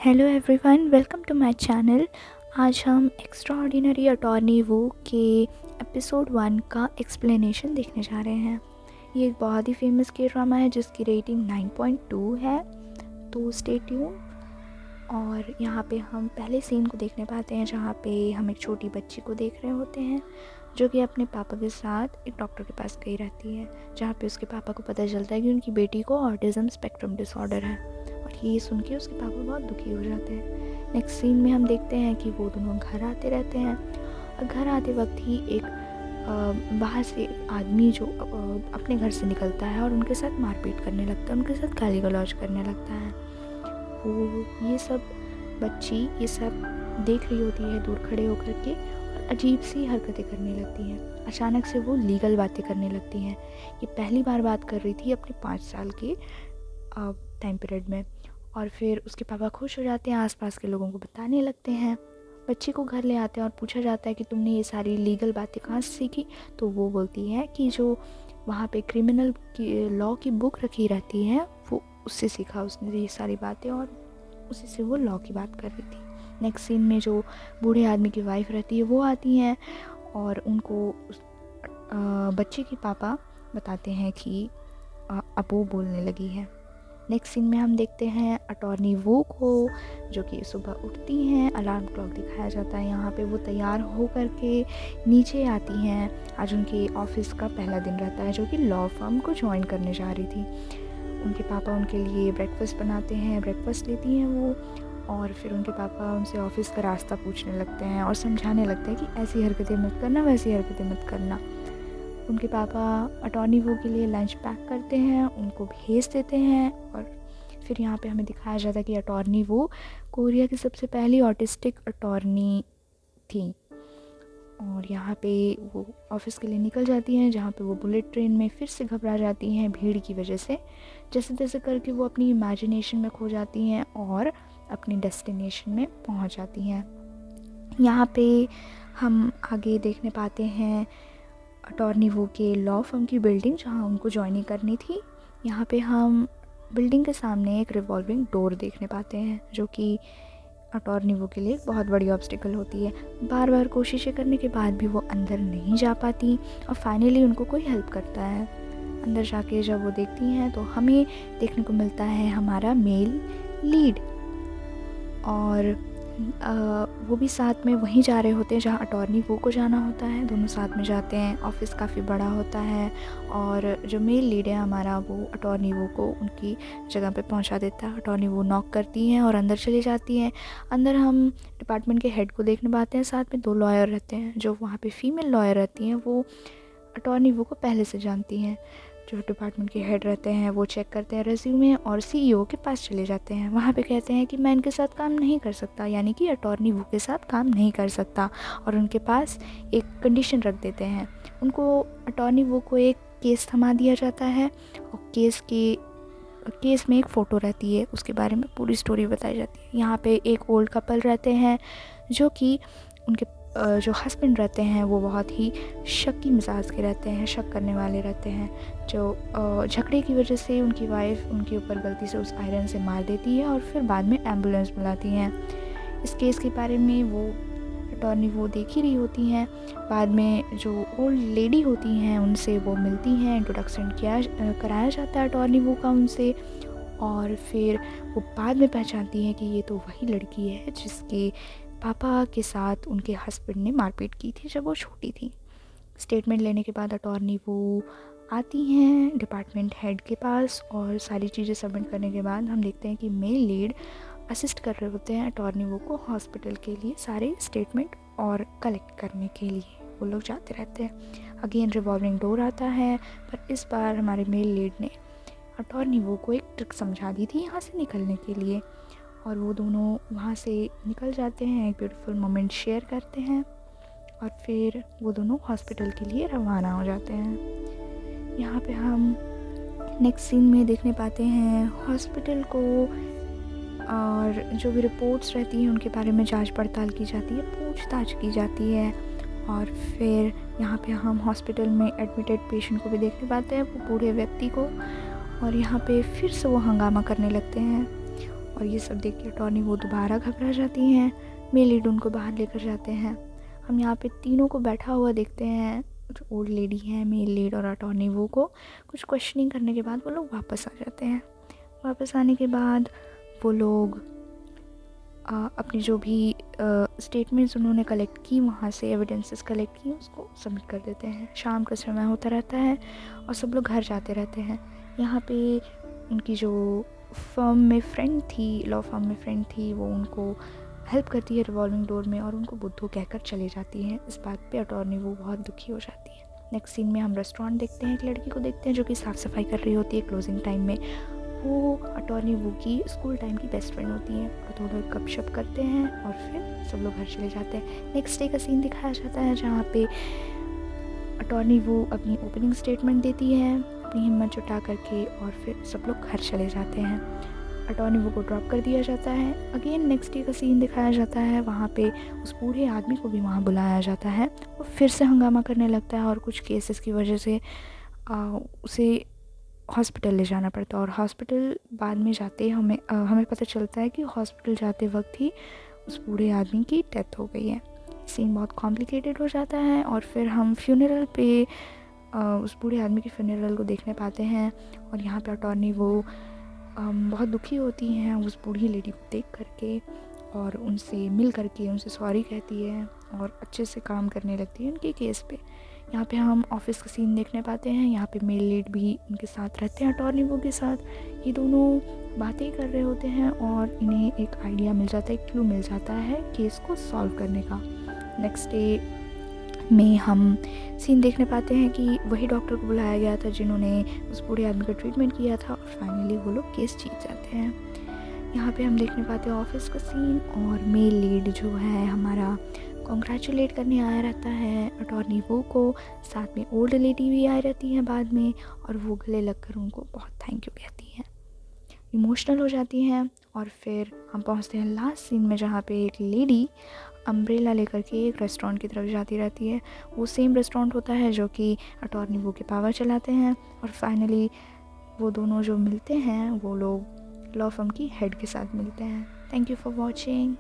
Hello everyone, welcome to my channel. आज हम extraordinary attorney वू के एपिसोड 1 का एक्सप्लेनेशन देखने जा रहे हैं। ये एक बहुत ही फेमस के ड्रामा है जिसकी रेटिंग 9.2 है, तो स्टे ट्यून। और यहाँ पे हम पहले सीन को देखने पाते हैं जहाँ पे हम एक छोटी बच्ची को देख रहे होते हैं जो कि अपने पापा के साथ एक डॉक्टर के पास गई रहती है, जहाँ पे उसके पापा को पता चलता है कि उनकी बेटी को ऑटिज़म स्पेक्ट्रम डिसऑर्डर है। और ये सुन के उसके पापा बहुत दुखी हो जाते हैं। नेक्स्ट सीन में हम देखते हैं कि वो दोनों घर आते रहते हैं और घर आते वक्त ही एक बाहर से आदमी जो अपने घर से निकलता है और उनके साथ मारपीट करने लगता है, उनके साथ गाली गलौज करने लगता है। वो ये सब बच्ची ये सब देख रही होती है दूर खड़े होकर के और अजीब सी हरकतें करने लगती हैं। अचानक से वो लीगल बातें करने लगती हैं। ये पहली बार बात कर रही थी अपने 5 साल के टाइम पीरियड में। और फिर उसके पापा खुश हो जाते हैं, आसपास के लोगों को बताने लगते हैं। बच्ची को घर ले आते हैं और पूछा जाता है कि तुमने ये सारी लीगल बातें कहाँ से सीखी। तो वो बोलती है कि जो वहाँ पे क्रिमिनल की लॉ की बुक रखी रहती है वो उससे सीखा उसने ये सारी बातें, और उसी से वो लॉ की बात कर रही थी। नेक्स्ट सीन में जो बूढ़े आदमी की वाइफ रहती है वो आती हैं और उनको बच्चे के पापा बताते हैं कि अब वो बोलने लगी है। नेक्स्ट सीन में हम देखते हैं अटॉर्नी वू को, जो कि सुबह उठती हैं। अलार्म क्लॉक दिखाया जाता है। यहाँ पे वो तैयार हो करके नीचे आती हैं। आज उनके ऑफिस का पहला दिन रहता है जो कि लॉ फर्म को ज्वाइन करने जा रही थी। उनके पापा उनके लिए ब्रेकफास्ट बनाते हैं, ब्रेकफास्ट लेती हैं वो। और फिर उनके पापा उनसे ऑफिस का रास्ता पूछने लगते हैं और समझाने लगते हैं कि ऐसी हरकतें मत करना, वैसी हरकतें मत करना। उनके पापा अटॉर्नी वू के लिए लंच पैक करते हैं, उनको भेज देते हैं। और फिर यहाँ पे हमें दिखाया जाता है कि अटॉर्नी वू कोरिया की सबसे पहली ऑटिस्टिक अटॉर्नी थी। और यहाँ पे वो ऑफिस के लिए निकल जाती हैं, जहाँ पे वो बुलेट ट्रेन में फिर से घबरा जाती हैं भीड़ की वजह से। जैसे तैसे करके वो अपनी इमेजिनेशन में खो जाती हैं और अपनी डेस्टिनेशन में पहुँच जाती हैं। यहाँ पे हम आगे देखने पाते हैं अटॉर्नी वू के लॉ फर्म की बिल्डिंग जहाँ उनको ज्वाइनिंग करनी थी। यहाँ पे हम बिल्डिंग के सामने एक रिवॉल्विंग डोर देखने पाते हैं जो कि अटॉर्नी वू के लिए एक बहुत बड़ी ऑब्स्टिकल होती है। बार बार कोशिशें करने के बाद भी वो अंदर नहीं जा पाती और फाइनली उनको कोई हेल्प करता है। अंदर जाके जब वो देखती हैं तो हमें देखने को मिलता है हमारा मेल लीड, और वो भी साथ में वहीं जा रहे होते हैं जहाँ अटॉर्नी वू को जाना होता है। दोनों साथ में जाते हैं। ऑफिस काफ़ी बड़ा होता है और जो मेल लीड है हमारा वो अटॉर्नी वू को उनकी जगह पे पहुंचा देता है। अटॉर्नी वू नॉक करती हैं और अंदर चली जाती हैं। अंदर हम डिपार्टमेंट के हेड को देखने पाते हैं, साथ में 2 लॉयर रहते हैं। जो वहाँ पे फीमेल लॉयर रहती हैं वो अटॉर्नी वू को पहले से जानती हैं। जो डिपार्टमेंट के हेड रहते हैं वो चेक करते हैं रेज्यूमे और सीईओ के पास चले जाते हैं। वहाँ पे कहते हैं कि मैं इनके साथ काम नहीं कर सकता, यानी कि अटॉर्नी वू के साथ काम नहीं कर सकता, और उनके पास एक कंडीशन रख देते हैं। उनको अटॉर्नी वू को एक केस थमा दिया जाता है और केस में एक फ़ोटो रहती है, उसके बारे में पूरी स्टोरी बताई जाती है। यहाँ पे एक ओल्ड कपल रहते हैं जो कि उनके जो हस्बैंड रहते हैं वो बहुत ही शक्की मिजाज के रहते हैं, शक करने वाले रहते हैं। जो झगड़े की वजह से उनकी वाइफ उनके ऊपर गलती से उस आयरन से मार देती है और फिर बाद में एम्बुलेंस बुलाती हैं। इस केस के बारे में वो अटॉर्नी वो देख ही रही होती हैं। बाद में जो ओल्ड लेडी होती हैं उनसे वो मिलती हैं, इंट्रोडक्शन कराया जाता है अटॉर्नी वो का उनसे। और फिर वो बाद में पहचानती हैं कि ये तो वही लड़की है जिसके पापा के साथ उनके हस्बैंड ने मारपीट की थी जब वो छोटी थी। स्टेटमेंट लेने के बाद अटॉर्नी वो आती हैं डिपार्टमेंट हेड के पास और सारी चीज़ें सबमिट करने के बाद हम देखते हैं कि मेल लीड असिस्ट कर रहे होते हैं अटॉर्नी वो को हॉस्पिटल के लिए सारे स्टेटमेंट और कलेक्ट करने के लिए। वो लोग जाते रहते हैं। अगेन रिवॉल्विंग डोर आता है, पर इस बार हमारे मेल लीड ने अटॉर्नी वो को एक ट्रिक समझा दी थी यहाँ से निकलने के लिए, और वो दोनों वहाँ से निकल जाते हैं, एक ब्यूटीफुल मोमेंट शेयर करते हैं और फिर वो दोनों हॉस्पिटल के लिए रवाना हो जाते हैं। यहाँ पे हम नेक्स्ट सीन में देखने पाते हैं हॉस्पिटल को, और जो भी रिपोर्ट्स रहती हैं उनके बारे में जांच पड़ताल की जाती है, पूछताछ की जाती है। और फिर यहाँ पे हम हॉस्पिटल में एडमिटेड पेशेंट को भी देखने पाते हैं, वो बूढ़े व्यक्ति को। और यहाँ पे फिर से वो हंगामा करने लगते हैं और ये सब देख के अटॉर्नी वो दोबारा घबरा जाती हैं। मेल लीड उनको बाहर लेकर जाते हैं। हम यहाँ पे तीनों को बैठा हुआ देखते हैं, जो ओल्ड लेडी हैं, मेल लीड और अटॉर्नी वो को। कुछ क्वेश्चनिंग करने के बाद वो लोग वापस आ जाते हैं। वापस आने के बाद वो लोग अपनी जो भी स्टेटमेंट्स उन्होंने कलेक्ट की, वहाँ से एविडेंसेस कलेक्ट की, उसको सबमिट कर देते हैं। शाम का समय होता रहता है और सब लोग घर जाते रहते हैं। यहाँ पे उनकी जो फर्म में फ्रेंड थी, लॉ फर्म में फ्रेंड थी, वो उनको हेल्प करती है रिवॉल्विंग डोर में और उनको बुद्धू कहकर चले जाती हैं। इस बात पे अटॉर्नी वो बहुत दुखी हो जाती है। नेक्स्ट सीन में हम रेस्टोरेंट देखते हैं। एक लड़की को देखते हैं जो कि साफ़ सफाई कर रही होती है क्लोजिंग टाइम में। वो अटॉर्नी वो की स्कूल टाइम की बेस्ट फ्रेंड होती है और थोड़ा गपशप करते हैं और फिर सब लोग घर चले जाते हैं। नेक्स्ट डे का सीन दिखाया जाता है जहाँ पे अटॉर्नी वो अपनी ओपनिंग स्टेटमेंट देती है अपनी हिम्मत जुटा करके और फिर सब लोग घर चले जाते हैं। अटॉर्नी वो को ड्रॉप कर दिया जाता है। अगेन नेक्स्ट डे का सीन दिखाया जाता है। वहाँ पे उस बूढ़े आदमी को भी वहाँ बुलाया जाता है। वो फिर से हंगामा करने लगता है और कुछ केसेस की वजह से उसे हॉस्पिटल ले जाना पड़ता है। और हॉस्पिटल बाद में जाते हमें पता चलता है कि हॉस्पिटल जाते वक्त ही उस बूढ़े आदमी की डेथ हो गई है। सीन बहुत कॉम्प्लिकेटेड हो जाता है और फिर हम फ्यूनरल पे उस बूढ़े आदमी के फ्यूनरल को देखने पाते हैं। और यहाँ पे अटॉर्नी वो बहुत दुखी होती हैं उस बूढ़ी लेडी को देख करके और उनसे मिल करके उनसे सॉरी कहती है और अच्छे से काम करने लगती है उनके केस पे। यहाँ पे हम ऑफिस का सीन देखने पाते हैं। यहाँ पे मेल लीड भी उनके साथ रहते हैं अटॉर्नी वो के साथ। ये दोनों बातें कर रहे होते हैं और इन्हें एक आइडिया मिल जाता है, एक क्लू मिल जाता है केस को सॉल्व करने का। नेक्स्ट डे में हम सीन देखने पाते हैं कि वही डॉक्टर को बुलाया गया था जिन्होंने उस बूढ़े आदमी का ट्रीटमेंट किया था और फाइनली वो लोग केस जीत जाते हैं। यहाँ पे हम देखने पाते हैं ऑफिस का सीन और मेल लीड जो है हमारा कॉन्ग्रेचुलेट करने आया रहता है अटॉर्नी वो को। साथ में ओल्ड लेडी भी आई रहती हैं बाद में और वो गले लगकर उनको बहुत थैंक यू कहती हैं, इमोशनल हो जाती हैं। और फिर हम पहुंचते हैं लास्ट सीन में जहाँ पे एक लेडी अम्ब्रेला लेकर के एक रेस्टोरेंट की तरफ जाती रहती है। वो सेम रेस्टोरेंट होता है जो कि अटॉर्नी वो के पावर चलाते हैं। और फाइनली वो दोनों जो मिलते हैं वो लोग लॉ फर्म की हेड के साथ मिलते हैं। Thank you for watching.